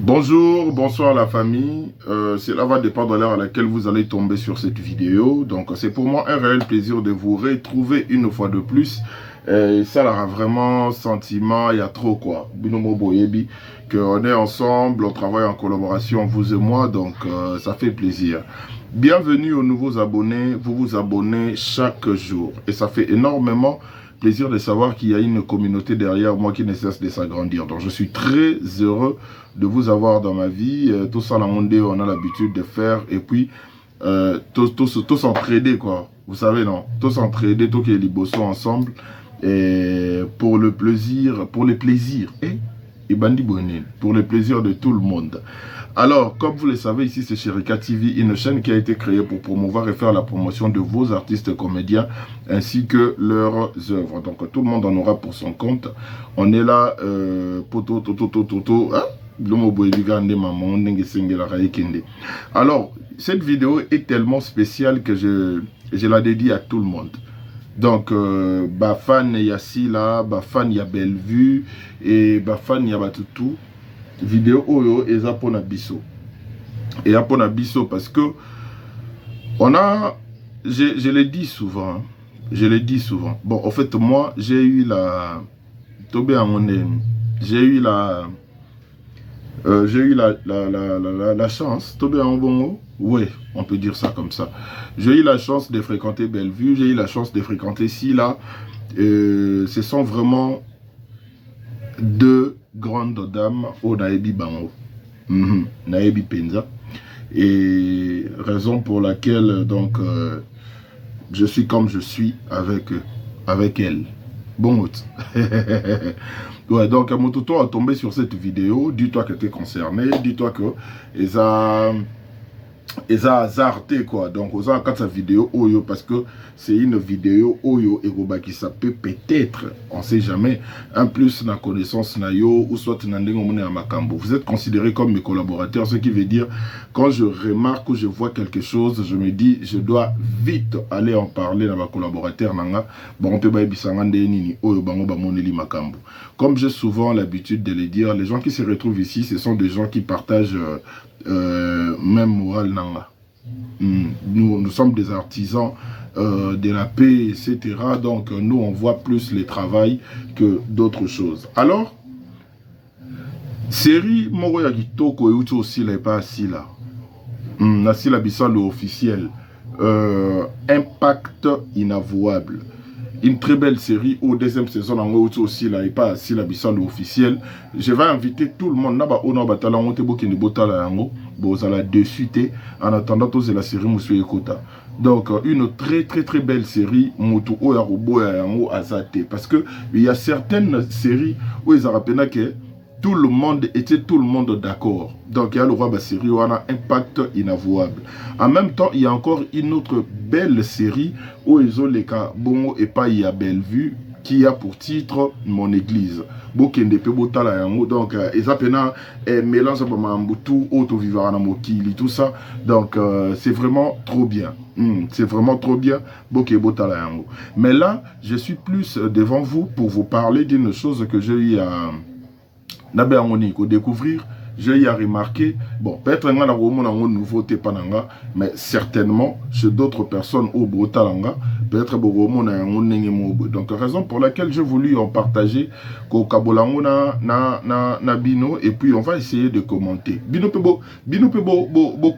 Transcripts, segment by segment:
Bonjour, bonsoir la famille. Cela va dépendre de l'heure à laquelle vous allez tomber sur cette vidéo. Donc c'est pour moi un réel plaisir de vous retrouver une fois de plus. Et ça aura vraiment sentiment, il y a trop quoi. Binomo Boyebi, qu'on est ensemble, on travaille en collaboration, vous et moi, donc ça fait plaisir. Bienvenue aux nouveaux abonnés, vous vous abonnez chaque jour. Et ça fait énormément plaisir de savoir qu'il y a une communauté derrière moi qui ne cesse de s'agrandir. Donc je suis très heureux de vous avoir dans ma vie. Tout ça, on a l'habitude de faire. Et puis, tous s'entraider, quoi. Vous savez, non? Tous s'entraider, tous qui les bossons ensemble. Et pour le plaisir, et Bandi Bonil, pour le plaisir de tout le monde. Alors, comme vous le savez, ici c'est Sherika TV, une chaîne qui a été créée pour promouvoir et faire la promotion de vos artistes comédiens ainsi que leurs œuvres. Donc tout le monde en aura pour son compte. On est là, alors, cette vidéo est tellement spéciale que je la dédie à tout le monde. Donc, Bafan Yassila, Bafan Yabellevue et Bafan Yabatutu. Vidéo Oyo et Zapona Bisso. Et Zapona Bisso parce que on a, je le dis souvent, hein, je le dis souvent. Bon, en fait, moi, j'ai eu la, j'ai eu la chance, oui, on peut dire ça comme ça. J'ai eu la chance de fréquenter Bellevue, j'ai eu la chance de fréquenter Sila. Ce sont vraiment deux grandes dames au Naebi Bango, Naebi Penza. Et raison pour laquelle donc je suis comme je suis avec elle. Bon, ouais, donc à mon tour à tomber sur cette vidéo, dis-toi que tu es concerné, dis-toi que ils ont hasardé quoi. Donc aux quand sa vidéo Oyo parce que c'est une vidéo Oyo et qui s'appelle peut-être, on sait jamais, un plus la connaissance nayo ou soit à Makambo. Vous êtes considérés comme mes collaborateurs, ce qui veut dire quand je remarque ou je vois quelque chose, je me dis je dois vite aller en parler à ma collaborateur nanga. Bon on peut pas nini Oyo bango bamoneli Makambo. Comme j'ai souvent l'habitude de le dire, les gens qui se retrouvent ici, ce sont des gens qui partagent même moral nanga. Nous sommes des artisans de la paix, etc. Donc nous on voit plus le travail que d'autres choses. Alors, série Moro ya Kitoko et Ucho aussi là pas assis là. Assis là le officiel. Impact inavouable. Une très belle série au deuxième saison en haut aussi là et pas assis la bissale officiel. Je vais inviter tout le monde là-bas au nord batala on te boki ne botala yango bozala dessus en attendant tous la série Monsieur Ekota. Donc une très belle série Mutu o ya robo ya yango azate parce que il y a certaines séries où ils rappellent que tout le monde était d'accord. Donc il y a le roi série où on a impact inavouable. En même temps, il y a encore une autre belle série où ils ont les cas Bongo et pas y a Bellevue qui a pour titre Mon Église. Donc ils appellent mélange Mambutu, Auto Vivara Mokili, tout ça. Donc c'est vraiment trop bien. C'est vraiment trop bien. Mais là, je suis plus devant vous pour vous parler d'une chose que j'ai eu à découvrir, j'ai y a remarqué, bon, peut-être qu'il y a une nouveauté, mais certainement, chez d'autres personnes au Brotalanga, peut-être qu'il y a une donc, raison pour laquelle j'ai voulu en partager, na Bino, et puis on va essayer de commenter. Bino peut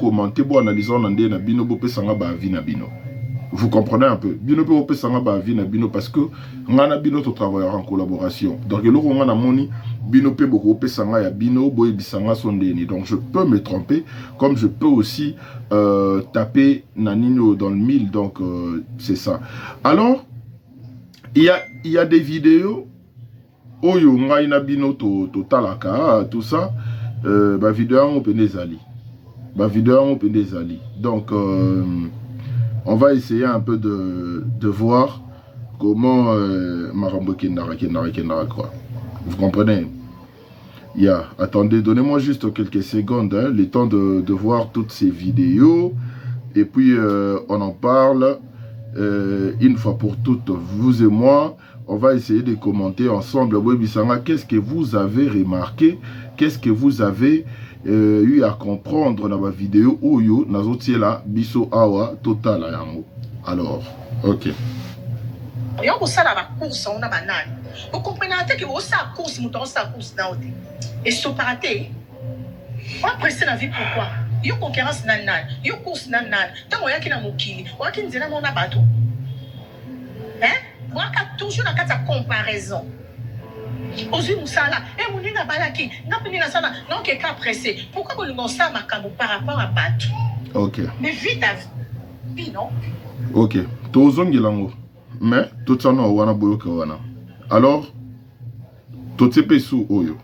commenter, analyser, na Bino, Bino. Vous comprenez un peu. Bino peut Bino parce que ngana Bino to travailler en collaboration. Donc le ngana moni Bino peut beaucoup sanga ya Bino boy bisanga sondeni. Donc je peux me tromper comme je peux aussi taper nanino dans le mille. Donc c'est ça. Alors il y a des vidéos oyo ngaina Bino to talaka tout ça ba vidéo on peut les ali. Ba vidéo on peut les ali. Donc on va essayer un peu de voir comment Marambo Kendara quoi. Vous comprenez? Attendez, donnez-moi juste quelques secondes, hein, le temps de voir toutes ces vidéos. Et puis on en parle une fois pour toutes, vous et moi. On va essayer de commenter ensemble. Qu'est-ce que vous avez remarqué qu'est-ce que vous avez eu à comprendre dans ma vidéo Oyo Nazotiela Biso Awa Total Yango. Alors, ok. Vous comprenez que vous avez course, vous avez course dans le et ce paraté, on a pressé la vie pourquoi? Il y a concurrence nan nan, il y a course nan nan, tant qu'on y a qui n'a moukili, on a qui n'a mon abato. Hein? Moi, toujours dans la comparaison. Ozu Moussala, et mon n'a balaki, n'a pas na sana, non que cas pressé. Pourquoi vous nous ça makambo par rapport à Batou? Ok. Mais vite à vie, non? Ok. Tozong Gilango. Mais tout ça non wana boyoka wana. Alors, tout ce pesu oyo.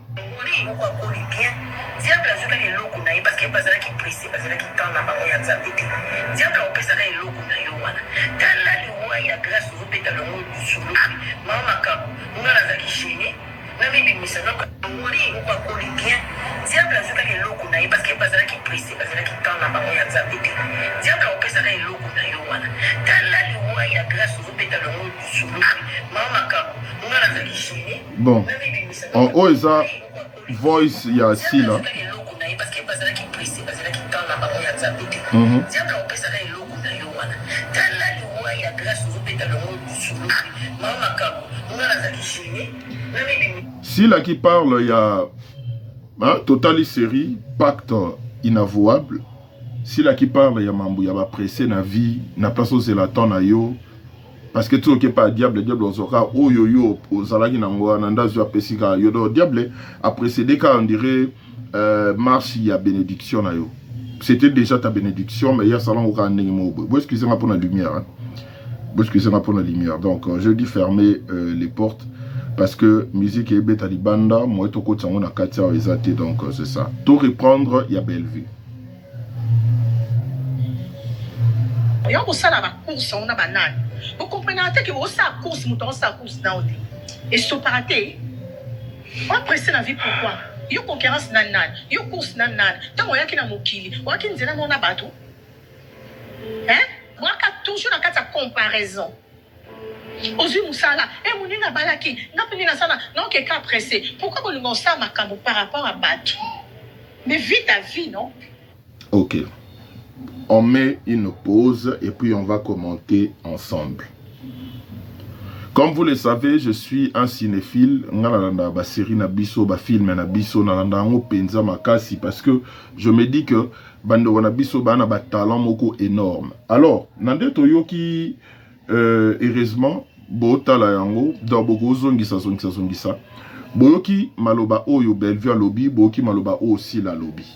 Bon, en haut, il y a voice, il y a assis là. Si là qui parle, il y a Total série, pacte inavouable. Si là qui parle, il y a Mambo, il y a pressé na vie, na place où c'est la temps na yo. Parce que tout ce qui n'est pas diable, diable on sera oh yo yo, aux alagi nango, nanda zua pesika, yodo diable, après c'est des cas on dirait marche il y a bénédiction na yo. C'était déjà ta bénédiction, mais il y a salon au ranimo. Vous excusez-moi pour la lumière. Hein. Vous excusez-moi pour la lumière. Donc je dis fermer les portes. Parce que musique est bête à l'ibanda, moi et toko tsango na katia ezate, donc c'est ça. Tout reprendre, il y a belle vue. Vous comprenez que vous avez course, vous avez course dans le et ce paraté, on a pressé la vie pourquoi? Il y a concurrence nan nan, il y a course nan nan, tant qu'on y a qui n'a moukili, on a qui n'a mon abato. Hein? Moi, toujours dans la comparaison. Ozu Moussala, et mon n'a balaki, n'a pas na sana, non que cas pressé. Pourquoi vous nous ça makambo par rapport à Batou? Mais vite à vie, non? Ok. On met une pause et puis on va commenter ensemble. Comme vous le savez, je suis un cinéphile. Ba série na biso, ba film na biso, na landango penza makasi parce que je me dis que bando na biso ba na ba talent moko énorme. Alors, nande toyoki heureusement bota la yango dans boko zongisa. Boyoki maloba oyo Bellevue lobby, boyoki maloba o aussi la lobby.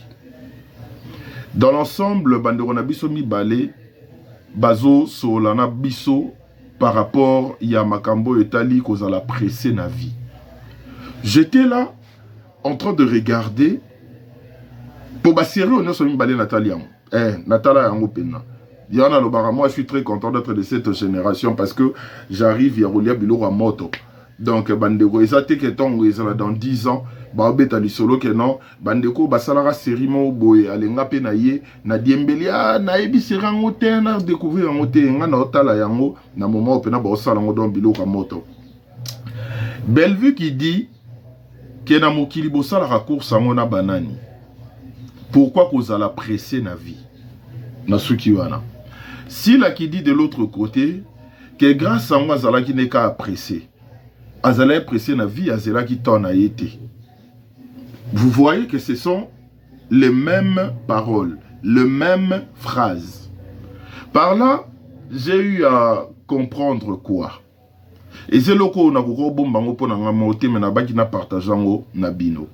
Dans l'ensemble, bandero na biso mi balé bazo solana biso par rapport ya makambo etali kozala pressé na vie. J'étais là en train de regarder pour ba série on so mi balé Nathalie yango. Nathalie yango pena. Yana lobara, moi je suis très content d'être de cette génération parce que j'arrive ya rolia biloko moto. Donc bandeko ezate ke tongo ezala dans 10 ans. Ba obeta li solo ke non bandeko basalara série mo boye alenga pe na ye na diembeli na ebi serango te na découvrir ngo te nga na otala yango na moment pe na ba osala ngo don biloko moto. Bellevue qui dit que na mokili bosala course ngo na banani. Pourquoi kozala pressé na vie? Na suki wana. Si la qui dit de l'autre côté que grâce à moi zala qui n'est qu'à apprécier. Azala pressé na vie azala qui tourne a été. Vous voyez que ce sont les mêmes paroles, les mêmes phrases. Par là, j'ai eu à comprendre quoi. Et c'est le coup na koko bombango po na ngamote mais na baki na partageango na bino.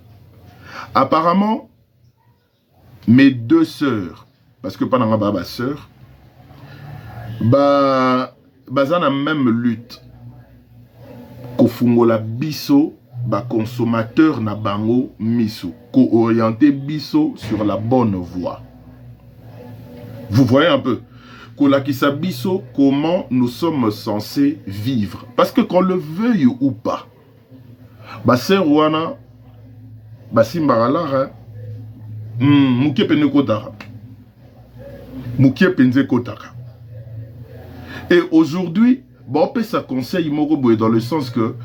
Apparemment, mes deux sœurs, parce que pendant ma sœur, baza na même lutte. Kofungola biso ba consommateur na bango miso, ko orienter biso sur la bonne voie. Vous voyez un peu kolakisa biso comment nous sommes censés vivre parce que qu'on le veuille ou pas. Ba sœur wana basimbalara mukie pene kotaka. Mukie penze kotaka. Et aujourd'hui, bon, on peut ça conseil dans le sens que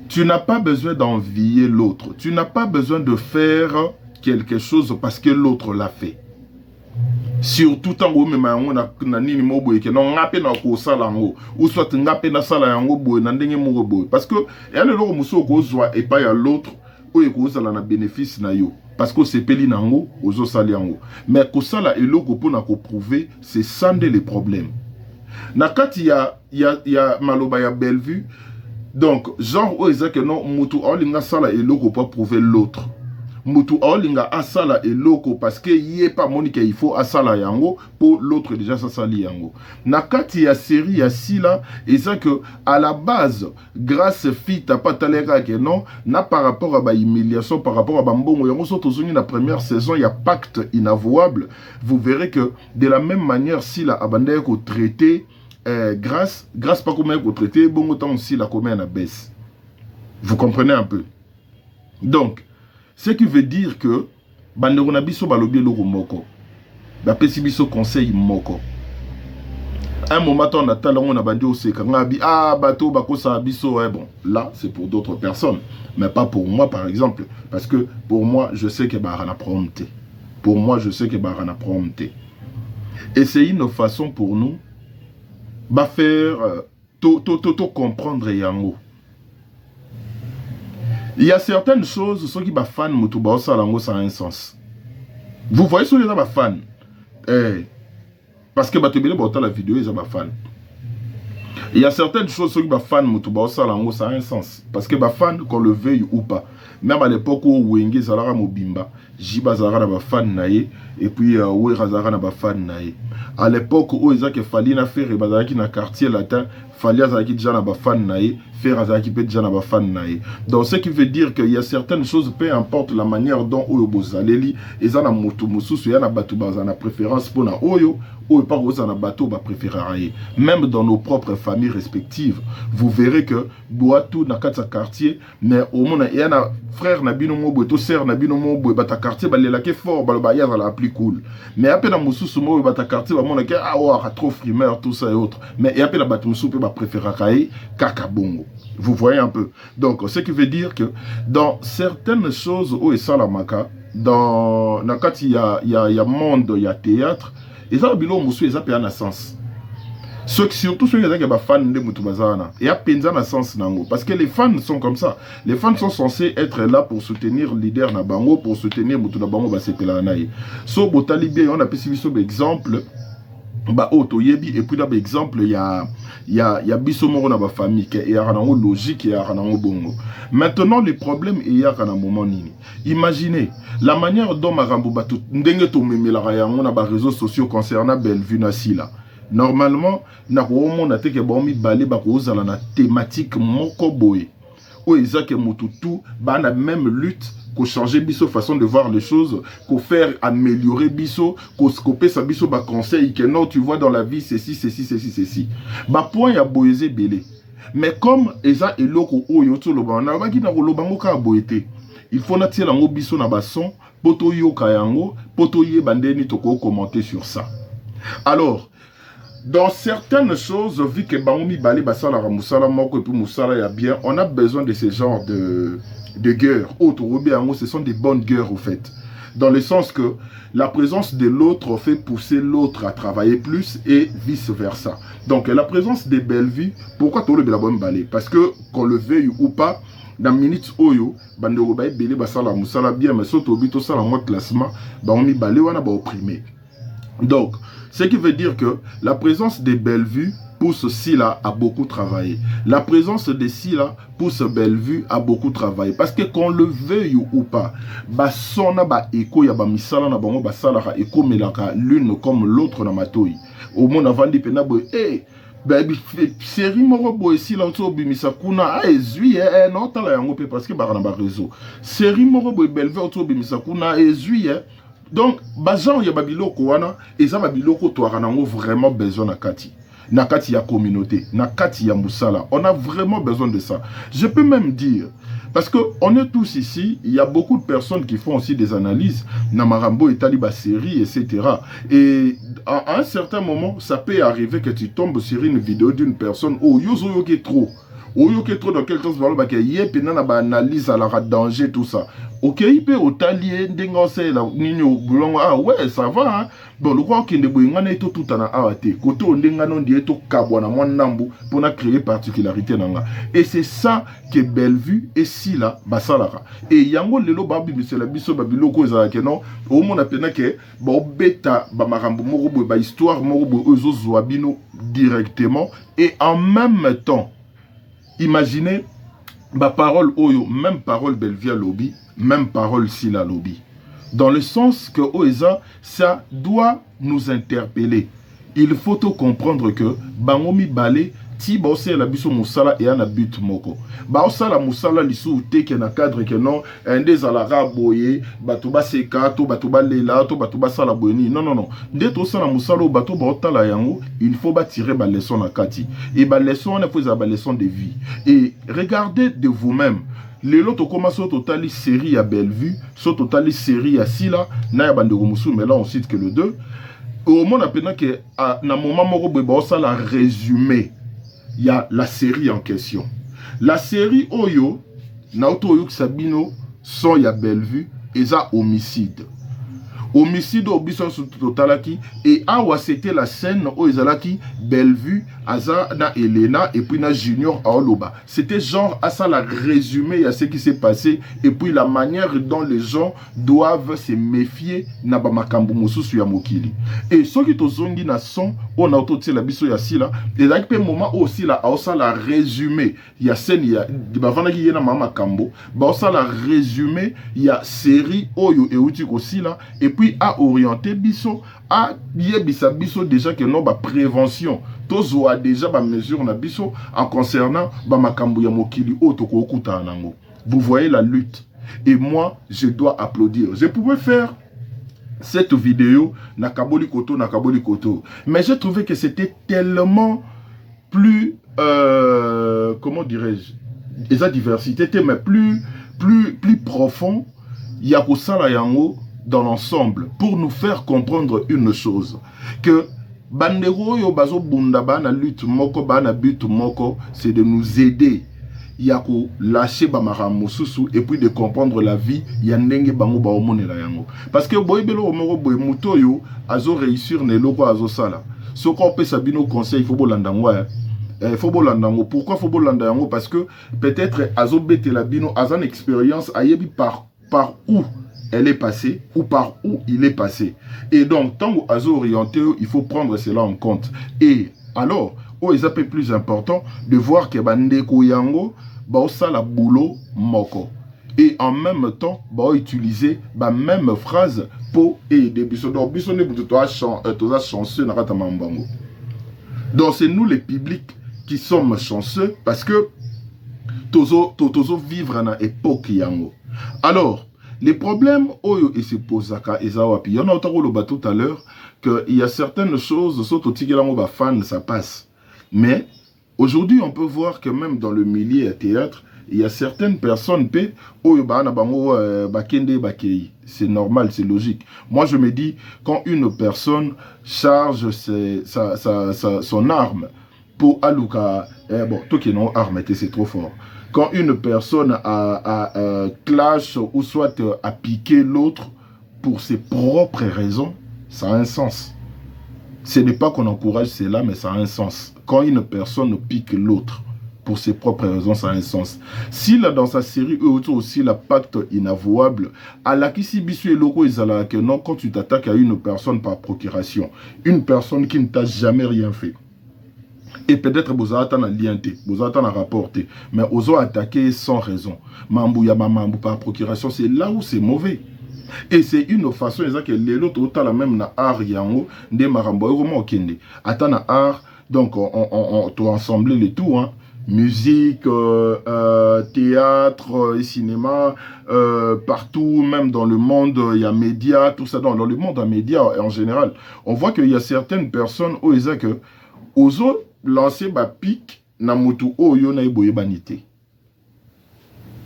Tu n'as pas besoin d'envier l'autre. Tu n'as pas besoin de faire quelque chose parce que l'autre l'a fait. Surtout tant que même na nini mo boye ke non ngape na ko sala ngo ou soit ngape na sala yango boye na ndenge mo boye parce que ya le loko muso ko zwa et pas ya l'autre ou ko sala na bénéfice na yo parce que c'est peli nango ozo sali yango mais ko sala eloko pour na ko prouver c'est sans les problèmes na kati ya maloba ya Bellevue donc genre o ezake non mutu olinga sala eloko pour prouver l'autre. Mutu olinga asala eloko parce que yé pas monique il faut asala yango pour l'autre déjà ça sali yango. Na kati ya série ya sila et ça que à la base grâce fit à pas talera que non na par rapport à ba humiliation par rapport à bambongo yango so tozuni na première saison il y a pacte inavouable vous verrez que de la même manière sila abandé ko traiter grâce pas comment ko traiter bongo tant sila comment na baisse. Vous comprenez un peu. Donc ce qui veut dire que bandeko na biso balobi eloko moko ba pesi biso conseil moko un moment on attend on a bandi oseka ngabi ah bato bakosa biso bon là c'est pour d'autres personnes mais pas pour moi par exemple parce que pour moi je sais que barana prompté pour moi je sais que barana prompté et c'est une façon pour nous ba faire to comprendre yango. Il y a certaines choses, ceux qui sont fans, ça a un sens. Vous voyez ceux qui sont fans. Parce que la vidéo, ils sont fans. Il y a certaines choses, ceux qui sont fans, ça a un sens. Parce que les fans, qu'on le veuille ou pas. Même à l'époque où Wenge Zalara Mobimba, Jiba Zara n'a fan naïe, et puis Ouera Zara n'a fan naïe. À l'époque où ils ont fallu faire et bazaki na quartier latin, fallait azaki déjà na fan naïe, faire azaki peut déjà na fan naïe. Donc ce qui veut dire qu'il y a certaines choses, peu importe la manière dont Oyo Bozaleli, ils ont na moto mususu ya na batu bazana préférence pour na Oyo, Oyo par oza na bateau ba préférer. Même dans nos propres familles respectives, vous verrez que Boatou na kata quartier, mais au moins il y a na frère na bino mobo to sœur na bino mobo bata quartier ba lela ke fort ba ba ya la plus cool. Mais après na mususu mobo bata quartier ba mona ke ah wa trop frimeur tout ça et autres. Mais et après la batu mususu ba préférer kaka bongo. Vous voyez un peu. Donc ce qui veut dire que dans certaines choses où est ça la maka dans nakati il y a monde, il y a théâtre et ça bilo mususu ça peut un sens. Surtout ceux qui sont fans de Moutubazana. Et à penza na sens nango. Parce que les fans sont comme ça. Les fans sont censés être là pour soutenir le leader na bango, pour soutenir Moutunabango Basepelanaï. So Botalibé, on a pu suivre exemple. Bah auto yebi et puis là exemple il y a biso moro na ba famille qui est ranango logique et ranango bongo. Maintenant les problèmes il y a kana moment nini. Imaginez la manière dont marambo batu ndenge to memela yango na ba réseaux sociaux concernant Bellevue na sila. Normalement, na ko na teke ba mi balé ba ko zala na thématique moko boye. O ezake mututu ba na même lutte qu'on changer biso façon de voir les choses, qu'on faire améliorer biso, qu'on scoper sa biso ba conseil que non tu vois dans la vie ceci. Ba point ya boyeze belé. Mais comme eza eloko oyo to lo bana ba ki na ko lo bango ka boyete. Il faut na tiela ngo biso na ba son poto yo kayango, poto ye bandeni to ko commenter sur ça. Alors dans certaines choses, vu que Baoumi Bali Basala Ramoussala Moko et puis Moussala ya bien, on a besoin de ce genre de guerre. Ce sont des bonnes guerres au fait. Dans le sens que la présence de l'autre fait pousser l'autre à travailler plus et vice versa. Donc la présence des Bellevue, pourquoi tout le Belabon Bali? Parce que qu'on le veuille ou pas, dans minutes oyo, Bandero Baye Beli Basala Moussala bien, mais surtout au Sala moi classement, Baoumi Bali wana ba opprimé. Donc, ce qui veut dire que la présence des Bellevue pousse Sila à beaucoup travailler. La présence de Sila pousse Bellevue à beaucoup travailler. Parce que qu'on le veuille ou pas, basona ba eko ya ba misala na bango basala eko melaka l'une comme l'autre na matoi. Au monde avant de pena boy, baby série moro boy Sila to bimisa kuna ezui non tala yango pe parce que ba na ba réseau. Série moro boy Bellevue to bimisa kuna ezui donc, bazan ya babiloko wana, et ça babiloko toaranango vraiment besoin na kati. Na kati ya communauté, na kati ya moussala. On a vraiment besoin de ça. Je peux même dire, parce que on est tous ici, il y a beaucoup de personnes qui font aussi des analyses, na marambo et taliba série, etc. Et à un certain moment, ça peut arriver que tu tombes sur une vidéo d'une personne, oh yozo yoke trop. Oyo ke trop dans quel sens balo ba ke yé pena ba analyse à la danger tout ça. OK, il peut otalier ndenga c'est la nini bulongo ah ouais ça va hein. Bon le quoi kende boy ngana eto tout na awate. Koto ndenga non di eto kabwa na mwa nambu pour na créer particularité nanga. Et c'est ça que Bellevue et si là basalaka. Et yango lelo babi c'est la biso babiloko za ke non au monde pena ke ba beta ba marambo moko boy ba histoire moko boy ozo zoabino directement et en même temps imaginez ma parole oyo, même parole Bellevue lobby, même parole Sila lobby. Dans le sens que Oeza, ça doit nous interpeller. Il faut tout comprendre que Bangomi Balé, ti baosé la biso musala et ana but moko. Baosala musala lisu te ke na cadre ke non, des alara boye, batuba seka, to batuba lela, to batuba sala boyeni. Non, non, non. Dès to sala musala bato baotala yango, il faut tirer ba leçon na kati. Et ba leçon, on a fait ba leçon de vie. Et regardez de vous-même. Les autres commencent au total série à Bellevue, au total série à Sila, na ya bande Romusu, mais là on cite que le 2. Au moment apprenant que à un moment où ça la résumé, il y a la série en question. La série Oyo, Naoto Oyo Sabino, sont ya Bellevue et ça homicide. Homicide au biso totalaki et awa c'était la scène où Izalaki Bellevue Aza na Elena et puis na Junior Aoloba. C'était genre à ça la résumé à ce qui s'est passé et puis la manière dont les gens doivent se méfier na ba makambo mususu ya mokili. Et ceux qui tozongi na son on a autoté la biso ya sila et là pe moment aussi là a ça la résumé il y a scène il y a ba vana ki yena mama makambo ba ça la résumé il y a série oyo et uti ko sila et puis à orienter biso à yebisa biso déjà que non ba prévention tozo a déjà ba mesure na biso en concernant ba makambo ya mokili otoko okuta nango. Vous voyez la lutte et moi je dois applaudir. Je pouvais faire cette vidéo na Kaboli Koto mais j'ai trouvé que c'était tellement plus comment dirais-je, et sa diversité était mais plus profond. Il y a pour ça la yango dans l'ensemble pour nous faire comprendre une chose que bandero yo bazo bunda bana lutte moko bana but moko c'est de nous aider yako lâcher bamara mususu et puis de comprendre la vie ya ndenge bango ba omonela yango parce que boybelo moko boy mutoyo azo réussir ne loko azo sala soko pe sabino conseil faut bolanda ngwa faut bolanda ngo pourquoi faut bolanda yango parce que peut-être azo betela bino azan expérience ayebi par où elle est passée ou par où il est passé. Et donc, tant que orienté, il faut prendre cela en compte. Et alors, c'est un peu plus important de voir que Bandeko Yango, ça la boulot moko. Et en même temps, utiliser la même phrase pour aider. Donc, c'est nous les publics qui sommes chanceux parce que tozo vivre dans l'époque Yango. Alors, les problèmes, Oyo et se posaka ezawapi. On a entendu tout à l'heure qu'il y a certaines choses, surtout Tigelango fan, ça passe. Mais aujourd'hui, on peut voir que même dans le milieu théâtre, il y a certaines personnes, Oyo Bana Bango Bakende Bakei. C'est normal, c'est logique. Moi, je me dis, quand une personne charge son arme pour Aluka, bon, tout qui est non arme, c'est trop fort. Quand une personne a clash ou soit a piqué l'autre pour ses propres raisons, ça a un sens. Ce n'est pas qu'on encourage cela, mais ça a un sens. Quand une personne pique l'autre pour ses propres raisons, ça a un sens. Si là, dans sa série, eux aussi, la pacte inavouable, à la Kisibisu et Loko Izala, que non, quand tu t'attaques à une personne par procuration, une personne qui ne t'a jamais rien fait, et peut-être vous avez un lien, vous avez un rapport, mais vous avez attaqué sans raison. Mambou ya mambou par procuration, c'est là où c'est mauvais. Et c'est une façon exacte que les autres ont la même na art yango de marambo vraiment kende. Atana art, donc on doit ensembler les tout, hein. Musique, théâtre, cinéma, partout, même dans le monde, il y a médias, tout ça. Dans le monde en médias en général, on voit qu'il y a certaines personnes où ils ont que ozo lancer ba pic na mutu oyo na iboye banité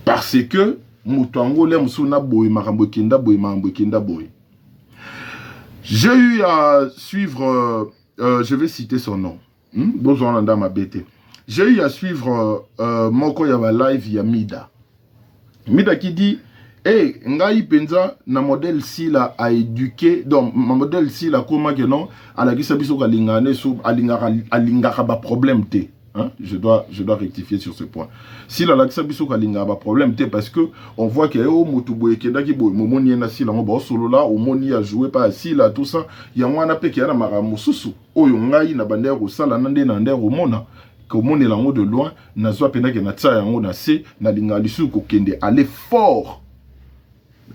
parce que mutu angole musuna boye makambo kenda boye. J'ai eu à suivre je vais citer son nom. Bozolanda ma bête. j'ai eu à suivre Moko Yaba Live, il y a Mida. Mida qui dit, hey, ngai penza na modèle si la a éduqué, donc ma modèle si la comment que non, à la gisa biso kalingane sou alingara ba problème té. Hein? Je dois rectifier sur ce point. Si la gisa biso kalingara ba problème té parce que on voit que oh mutuboye keda ki boy momoni na si la ngo solo là au moni a joué pas si là tout ça, ya mwana pe ki na mara mususu. Oyo ngai na bandero sala nande na ndero mona. Comme on est là de loin, na zwa pena ke na tsa yango na se na linga lisu ko kende aller fort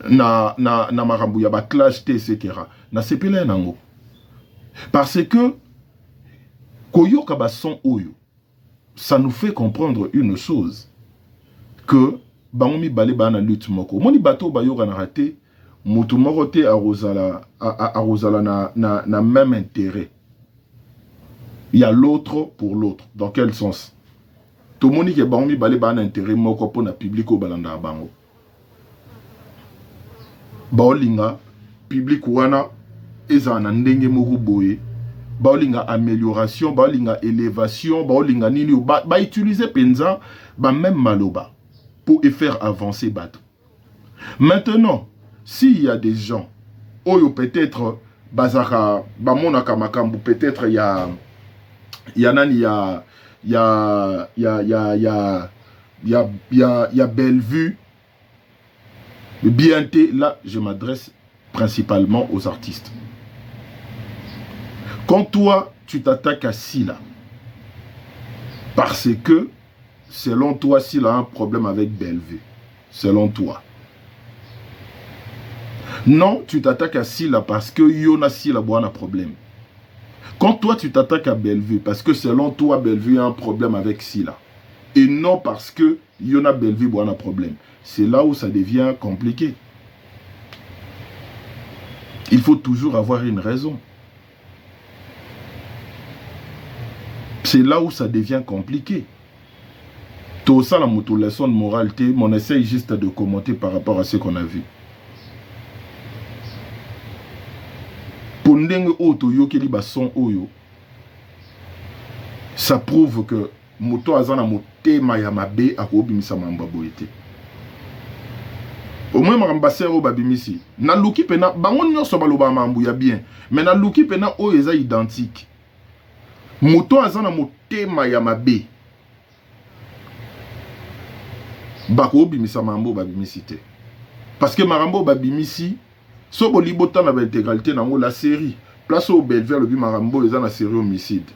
na marambu ya ba clash t etc. Na sepela nango. Parce que koyoka ba son oyo, ça nous fait comprendre une chose que bangomi balé ba na lutte moko. Moni bato ba yoka na raté, mutu moko te arozala na même intérêt. Il y a l'autre pour l'autre. Dans quel sens? Tout le monde qui est bangomi balé ba na intérêt moko pour na public au balanda bango. Baolinga public wana eza na ndenge moko boye. Baolinga amélioration, baolinga élévation, baolinga nini ba utiliser penza ba même maloba pour faire avancer bateau. Maintenant, s'il y a des gens oyo peut-être bazaka bamonaka makambu peut-être il y a belle vue, bien té, là je m'adresse principalement aux artistes. Quand toi tu t'attaques à Sila, parce que selon toi Sila a un problème avec Bellevue, selon toi. Non, tu t'attaques à Sila parce que Yona Sila a un problème. Quand toi tu t'attaques à Bellevue, parce que selon toi Bellevue a un problème avec Sila, et non parce que Yona Bellevue a un problème, c'est là où ça devient compliqué. Il faut toujours avoir une raison. C'est là où ça devient compliqué. Tout ça, la leçon de moralité, on essaye juste de commenter par rapport à ce qu'on a vu. Ça prouve que moto azana motema ya mabe akobimisa mamba boyete. Au moins marambasero babimisi. Na luki pena bango nyonso baloba mambu ya bien, mais na luki pena o eza identique. Moto azana motema ya mabe. Bako bimisa mambo babimisi te. Parce que marambo babimisi so bolibota na intégralité nango la série. Place au Belver le Marambo eza na série homicide.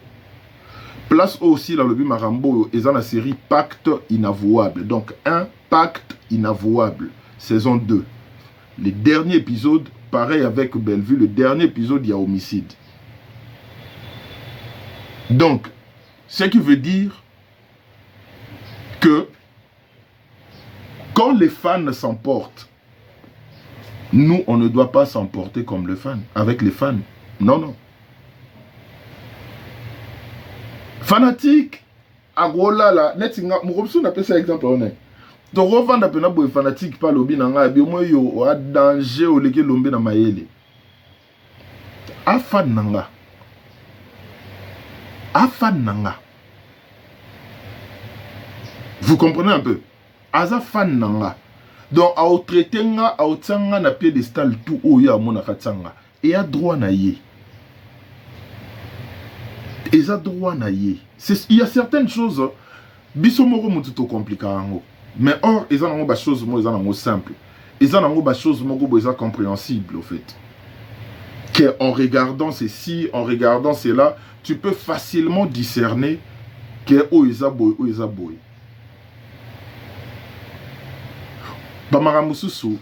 Place aussi la le Marambo eza na série Pacte inavouable. Donc un pacte inavouable. Saison 2. Le dernier épisode, pareil avec Bellevue, le dernier épisode, il y a homicide. Donc, ce qui veut dire que quand les fans s'emportent, nous, on ne doit pas s'emporter comme le fan, avec les fans. Non, non. Fanatique, agolala, netinga, mourobsou n'a pas ça exemple honnête. Donc, on va appeler un fanatique par l'obi nanga, et moi, yo, a danger au leke l'ombe na maele. A fan nanga. A fan nanga. Vous comprenez un peu? Aza fan nanga. Donc, à traiter nga, à tsanga na piédestal tout au ya mona katsanga. Et à droit na ye. Et à droit na ye. Il y a certaines choses, bisomoro mututo compliqué. Mais or, ils ont des choses simples. Ils ont des choses compréhensibles, au fait. En regardant ceci, en regardant cela, tu peux facilement discerner que ils ont boy, ils ont boy. Bamaramususu,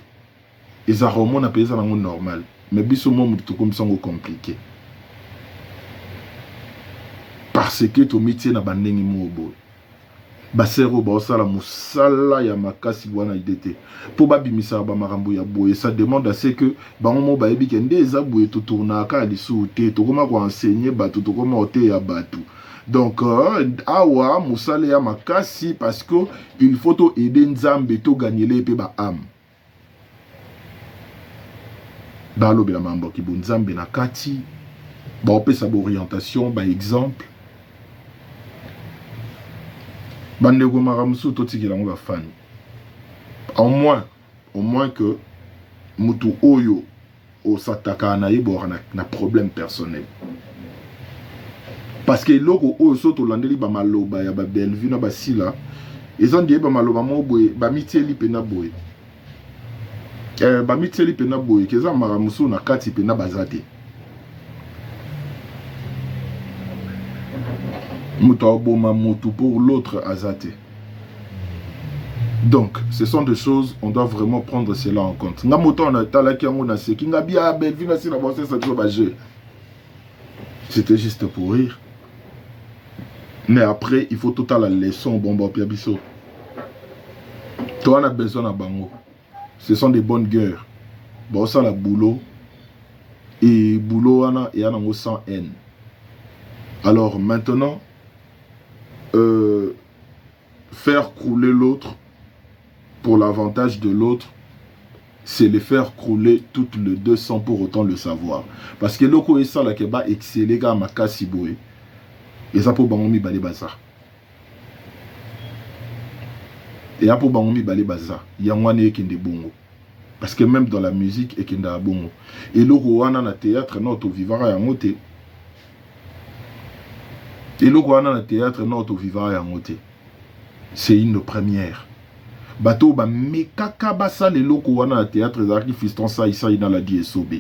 ils ont normal. Mais bisomo mututo comme ça compliqué. Parce que ton métier n'a pas de boy. Basero baosala musala ya makasi bwana idete po babimisa ba marambo ya boye. Ça demande à ce que bango ba yebi kende eza boye to tournaka lisu te to koma ko enseigner batu to koma ote ya batu. Donc awa musala ya makasi parce que il faut to aider nzambe to gagner les pe ba âme. Ba lobela mambo ki bo nzambe na kati ba opesa ba orientation ba exemple. Bandeko Maramusu totiki lango ba fan. Au moins que mutu oyo o sataka na yebo na problème personnel. Parce que loko oyo soto landeli ba maloba ya ba Bellevue na basila, ils ont dit ba maloba mo boye ba mitieli pena boye. Ba mitieli pena boye keza Maramusu na kati pena bazate. Mutu oboma mutu pour l'autre azate. Donc, ce sont des choses, on doit vraiment prendre cela en compte. Nga moto on a talaki yango na seki nga bia Bellevue na sina bosse ça toujours ba jeu. C'était juste pour rire. Mais après, il faut tout à la leçon bomba pia biso. Toi on a besoin na bango. Ce sont des bonnes guerres. Bon ça la boulot et boulot ana et ana sans haine. Alors maintenant faire couler l'autre pour l'avantage de l'autre, c'est le faire couler toutes les deux sans pour autant le savoir. Parce que loko et ça la keba exceller ga makasi boy. Et ça pour bangomi balé baza. Et ça pour bangomi balé baza. Yangwane kende bongo. Parce que même dans la musique et kende bongo. Et loko wana na théâtre notre vivara yangote. Et loko wana na théâtre notre vivara yangote. C'est une première. Bato ba mekaka basa le loko wana na théâtre zaki fiston sa isa ina la DSOB.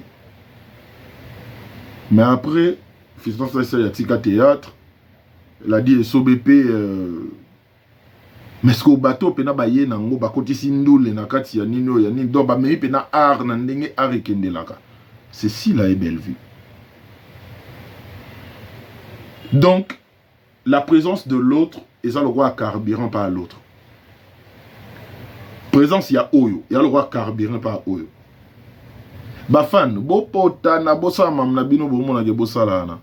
Mais après fiston sa isa yatika théâtre la DSOBP mais ce que bato pena ba ye nango ba kotisi ndule na kati ya nino ya nini donc ba mei pena art na ndenge art ekendelaka. C'est si la est belle vue. Donc la présence de l'autre et ça le roi carburant par l'autre. Présence il y a oyo, il y a le roi carburant par oyo. Bafan, bo pota na bosa mam na bino bo mona ke bosa lana.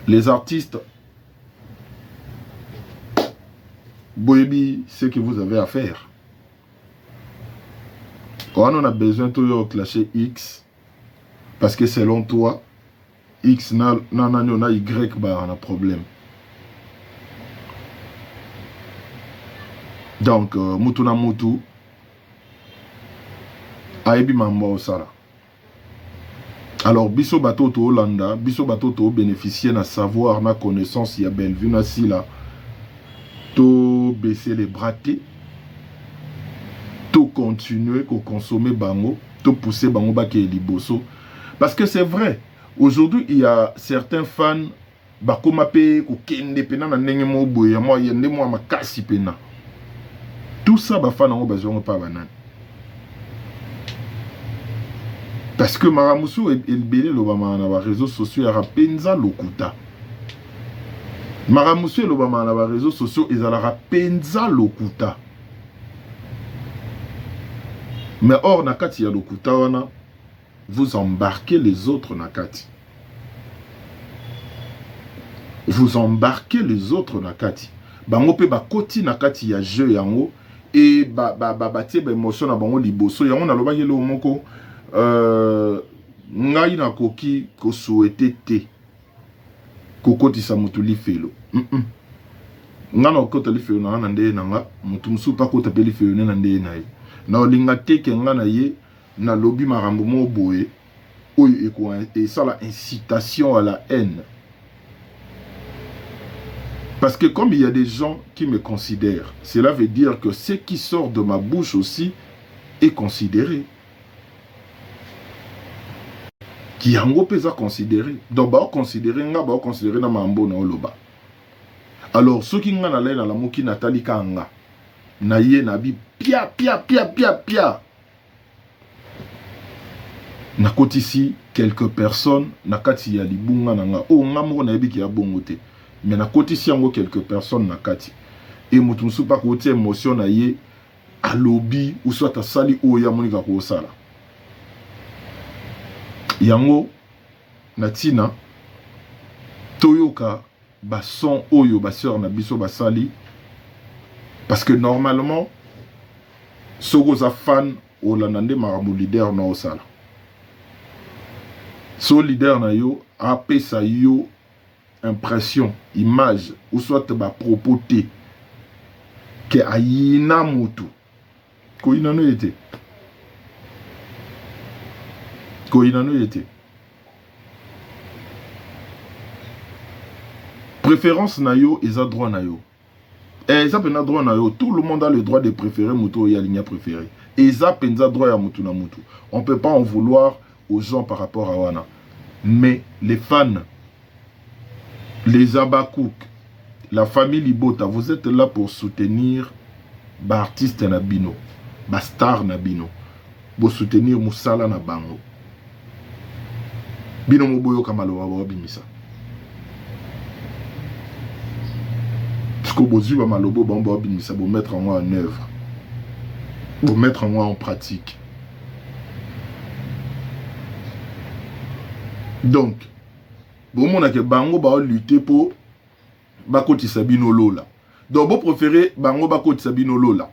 Les artistes, boyebi ce que vous avez à faire. On a besoin de clasher X parce que selon toi X na Y bah on a problème. Donc mutu na mutu ayebi mambo osala. Alors biso bato to Hollanda, biso bato to bénéficier na savoir na connaissance ya Bellevue na sila. To baisser les bras, to continuer ko consommer bango, to pousser bango ba ke liboso. Parce que c'est vrai. Aujourd'hui, il y a certains fans bakoma pe ko kende pena na ndenge mo boya mo yende mo makasi pena. Tout ça ba fans ngo bazongo pa banane. Parce que Maramusu et Belé l'Obama na ba réseaux sociaux ya penza lokuta. Maramusu et l'Obama na ba réseaux sociaux ezala penza lokuta. Mais or nakati ya lokuta wana vous embarquez les autres nakati. Vous embarquez les autres nakati. Bango pe ba koti nakati ya jeu yango et tie ba émotion na bango liboso yango na loba yelo moko ngai na koki ko souhaiter te kokoti sa mutu lifelo. Nga na kokota lifelo na nde nanga mutu musu pa kota pe lifelo na nde na ye. Na olinga teke nga na ye na lobby marambo mo boye oyo et ça la incitation à la haine. Parce que comme il y a des gens qui me considèrent, cela veut dire que ce qui sort de ma bouche aussi est considéré. Qui yango pesa considéré. Donc ba considérer nga ba considérer na mambo na oloba. Alors ceux qui nga na la na moki Nathalie Kanga na ye na bi pia. Na kotisi quelques personnes na kati ya libunga nanga o ngamo na yebi ki ya bongo te. Mais na kotisi yango quelques personnes na kati. Et mutu musu pa ko tie émotion na ye a lobby ou soit ta sali o ya monika ko sala. Yango na tina toyoka ba son oyo ba sœur na biso ba sali. Parce que normalement soko za fan o la nande maramu leader na osala. So leader na yo apesa yo impression, image, ou soit ba propos te, que aïna mutu. Koina no yete. Koina no yete. Préférence na yo, eza droit na yo. Et ça pena droit na yo. Tout le monde a le droit de préférer mutu et aligna préféré. Et ça pena droit ya mutu na mutu. On peut pas en vouloir aux gens par rapport à wana. Mais les fans, les Abakouk, la famille Libota, vous êtes là pour soutenir l'artiste Nabino, la star Nabino, pour soutenir Moussala Nabango. Bino Moboyo Kamalo Wabimisa. Parce que Bozu Malobo Bamba Wabimisa, pour mettre en moi en œuvre, pour mettre en moi en pratique. Donc, bon, on a que Bango va lutter pour Bakoti Sabino Lola. Donc, vous préférez Bango Bakoti Sabino Lola.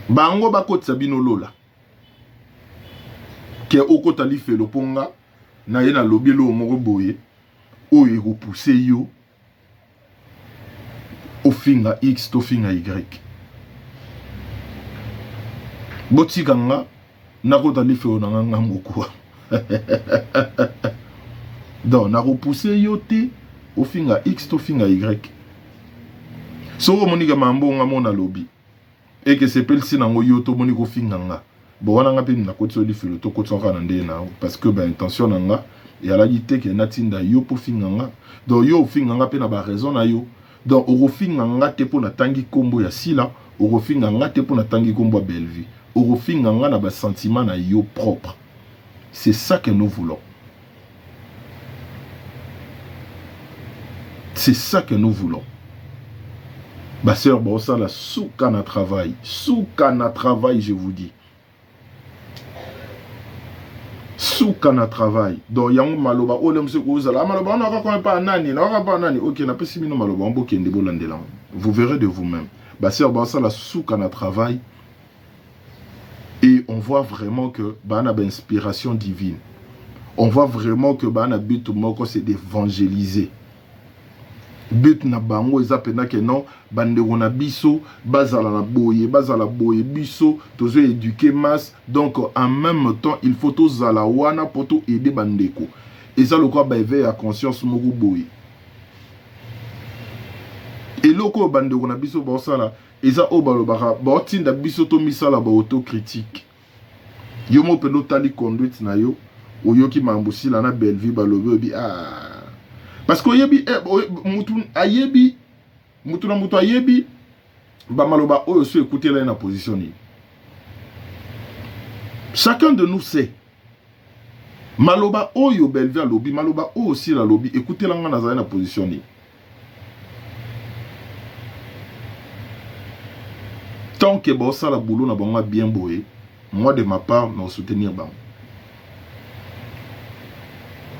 Bango Bakoti Sabino Lola. Qui est au côté de l'Ife Loponga, na yena lobby lo moroboye, ou y repousse yo, au finga X, au finga Y. Botikanga, na côté de l'Ife onanga mokwa. Donc, na repoussé yote au finga X to finga Y. So monika mambo nga mona lobby. Et que c'est pel si nango yoto moniko finga nga. Bon wana nga pe na kotso li filo to kotso kana nde na parce que ben intention nga et ala yite ke natinda yo po finga nga. Donc yo finga nga pe na ba raison na yo. Donc oro finga nga te po na tangi kombo ya sila, oro finga nga te po na tangi kombo ya Bellevue. Oro finga nga na ba sentiment na yo propre. C'est ça que nous voulons. C'est ça que nous voulons. Ma soeur, bon, ça, la soukana travail. Soukana travail, je vous dis. Soukana travail. Donc, yango maloba, oh, le monsieur Kouzala, maloba, on n'a pas nani, on n'a pas nani. Ok, on n'a pas si mino maloba, on boke ndebo landelan. Vous verrez de vous-même. Ma soeur, bon, ça, la soukana travail. Et on voit vraiment que bah, on a une inspiration divine. On voit vraiment que bah, on a but moko c'est d'évangéliser. But na bango ezapena que non bande on a biso bazala na boye biso tozo éduquer masse donc en même temps il faut tous ala wana poto aider bandeko. Et ça le quoi ba éveil à conscience moko boye. Et loko bande on a biso ba sala eza obalobara ba tinda biso to misala ba autocritique. Yo mo peno tali conduite na yo oyoki mambusi la na Bellevue ba lobi ah parce que yebi mutu ayebi mutu na mutu ayebi ba maloba oyo so écouter là na positionner. Chacun de nous sait maloba oyo Bellevue lobby maloba oyo aussi la lobby écouter là na na positionner. Tant que bon ça la boulot na bango bien boé, moi de ma part non soutenir bango.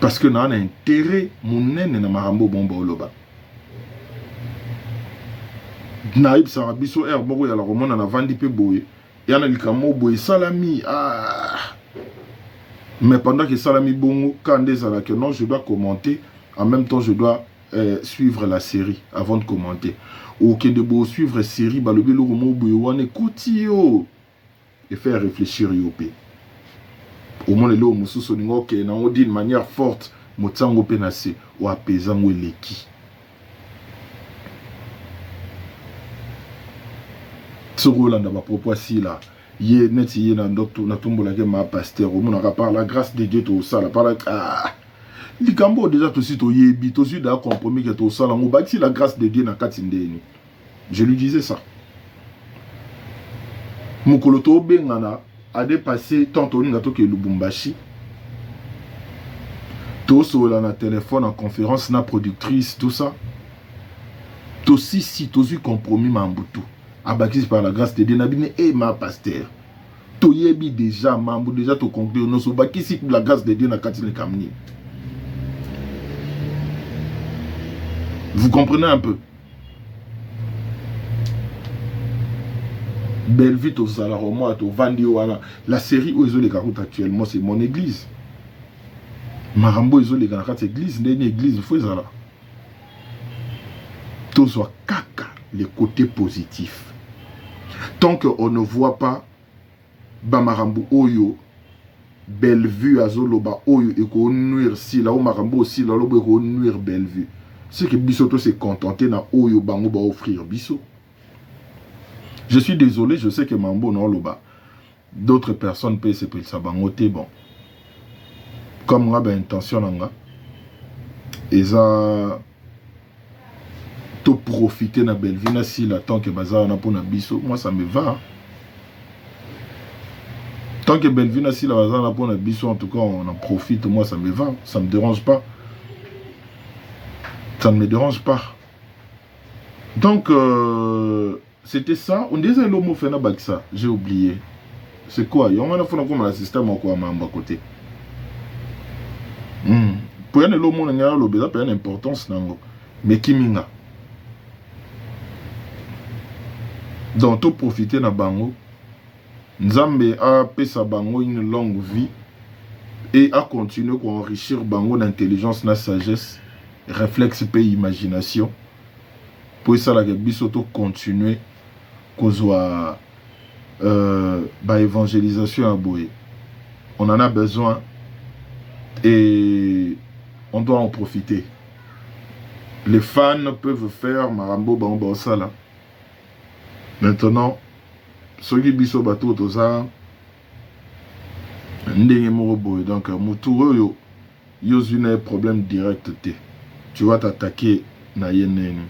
Parce que nous avons intérêt mon nene na marambo bomba oloba. Naïb sarabiso er moko ya la romona na vandi pe boé, yana likamo boé salami ah. Mais pendant que salami bongo quand des ala que non je dois commenter en même temps je dois suivre la série avant de commenter. Ou que de beau suivre la série balobi lo romo boé wane kotio et faire réfléchir yopé. Au moins, le musu soningo ke na on dit de manière forte, motsango penase ou apaisango leki. Sorolanda ba propos si là, ye net ye na docteur na tombo la ma pasteur, au moins par la grâce de Dieu tout ça, par la ah likambo déjà tout to yebi, tout suite da compromis que tout ça là, on bâti la grâce de Dieu na katindeni. Je lui disais ça. Mukoloto bengana a dépassé tantôt n'ato que Lubumbashi. Tout sur la téléphone en conférence na productrice tout ça. Tout si tout eu compromis mambutu. Abakis par la grâce de Dieu nabine et ma pasteur. Tout yebi déjà mambu déjà tout conclure non so bakisi pour la grâce de Dieu na katine kamni. Vous comprenez un peu? Bellevue au Salaroma, au Vandi, la série où ils ont les carottes actuellement, c'est mon église. Marambo ils ont les gars dans l'église, une église, il faut ça là. Tout soit caca, les côtés positifs. Tant qu'on ne voit pas Bamarambo Oyo, Bellevue Azoloba Oyo et qu'on nuire si là où Marambo aussi là où on nuire Bellevue. C'est que Bissoto s'est contenté na Oyo Bango va offrir Bisso. Je suis désolé, je sais que Mambo non loba. D'autres personnes peuvent se payer ça bangote bon. Comme on a ben intention nanga, et ça to profiter na Bellevue na si la tant que bazar na pour na Bisso, moi ça me va. Tant que Bellevue na si la bazar na pour na Bisso, en tout cas on en profite, moi ça me va, ça me dérange pas. Ça ne me dérange pas. Donc c'était ça. On disait l'homme fait na baksa, j'ai oublié. C'est quoi? Il y a un enfant comme le système quoi à côté. Pour un l'homme on a l'obéda pour une importance nango. Mais kiminga. Donc tout profiter na bango. Nzambe a pesa bango une longue vie et a continué à enrichir bango d'intelligence, na sagesse, réflexe et imagination. Pour ça la bisoto continuer kozwa évangélisation à Boé. On en a besoin et on doit en profiter. Les fans peuvent faire Marambo Bamba Sala. Maintenant, ceux qui biso bateau toza ndenge moko boy. Donc mutu yo une problème direct te. Tu vas t'attaquer na yenen.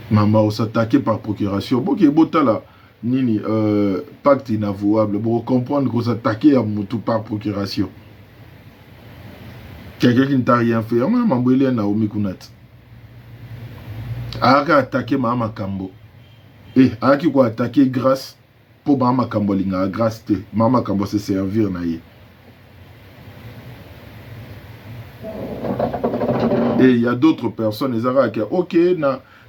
Maman s'attaquer par procuration. Bon qui botala nini pacte inavouable. Pour comprendre qu'on s'attaquer à mutu par procuration. Quelqu'un qui ne t'a rien fait. Maman boile Naomi Kunat. Aka attaquer Mama Kambo. Et Aki quoi attaquer grâce pour Mama Kambo linga grâce te. Mama Kambo se servir na ye. Et il y a d'autres personnes les ara qui OK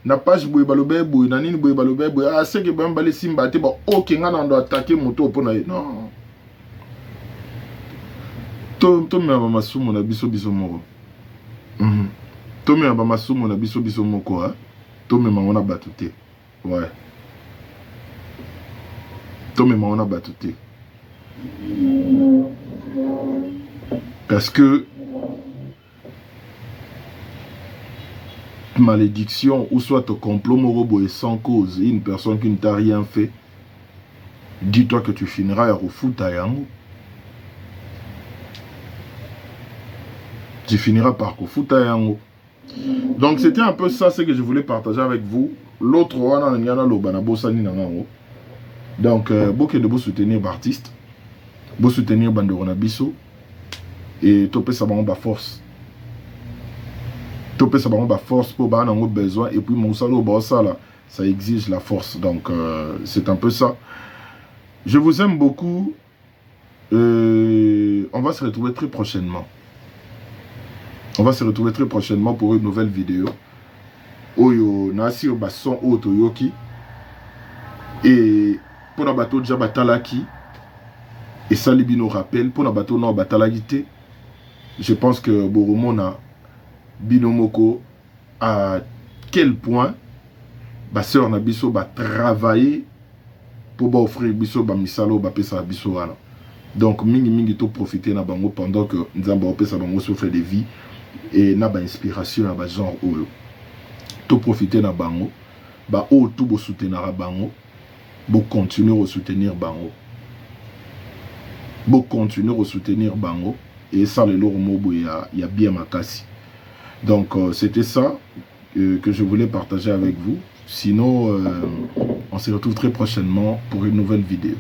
na page boy balobé boy na nini boy balobé boy ah c'est que bamba les simba te bon OK ngana ndo attaquer moto pour na non. To me mama sumo na biso moko. To me mama sumo na biso moko hein. To me mama na batute. Ouais. To me mama na batute. Parce que malédiction ou soit complot morobo et sans cause, une personne qui ne t'a rien fait, dis-toi que tu finiras à refuta yango. Tu finiras par refuta yango. Donc c'était un peu ça ce que je voulais partager avec vous. L'autre wana ngana lobana bosani nango. Donc beaucoup de vous soutenir l'artiste, vous soutenir Bandorona Bisso et topé ça ba force. Topé ça ba force pour ba nango besoin et puis mon salo ba ça là, ça exige la force. Donc c'est un peu ça. Je vous aime beaucoup. On va se retrouver très prochainement. On va se retrouver très prochainement pour une nouvelle vidéo. Oyo Nasir Basson Otoyoki. Et pour la bateau déjà batalaki. Et ça libino rappelle. Pour la bateau non batalagité. Je pense que Boromona Binomoko à quel point Basseur Nabiso va travailler pour offrir Biso Bamisalo Bapesa Biso. Donc mingi to profiter na bango pendant que Nzamba Opesa bango souffre de vie. Et na ba inspiration na ba genre oyo to profiter na bango ba o tout bo soutenir bango bo continuer à soutenir bango et ça le loro mobo ya bien makasi. Donc c'était ça que je voulais partager avec vous. Sinon on se retrouve très prochainement pour une nouvelle vidéo.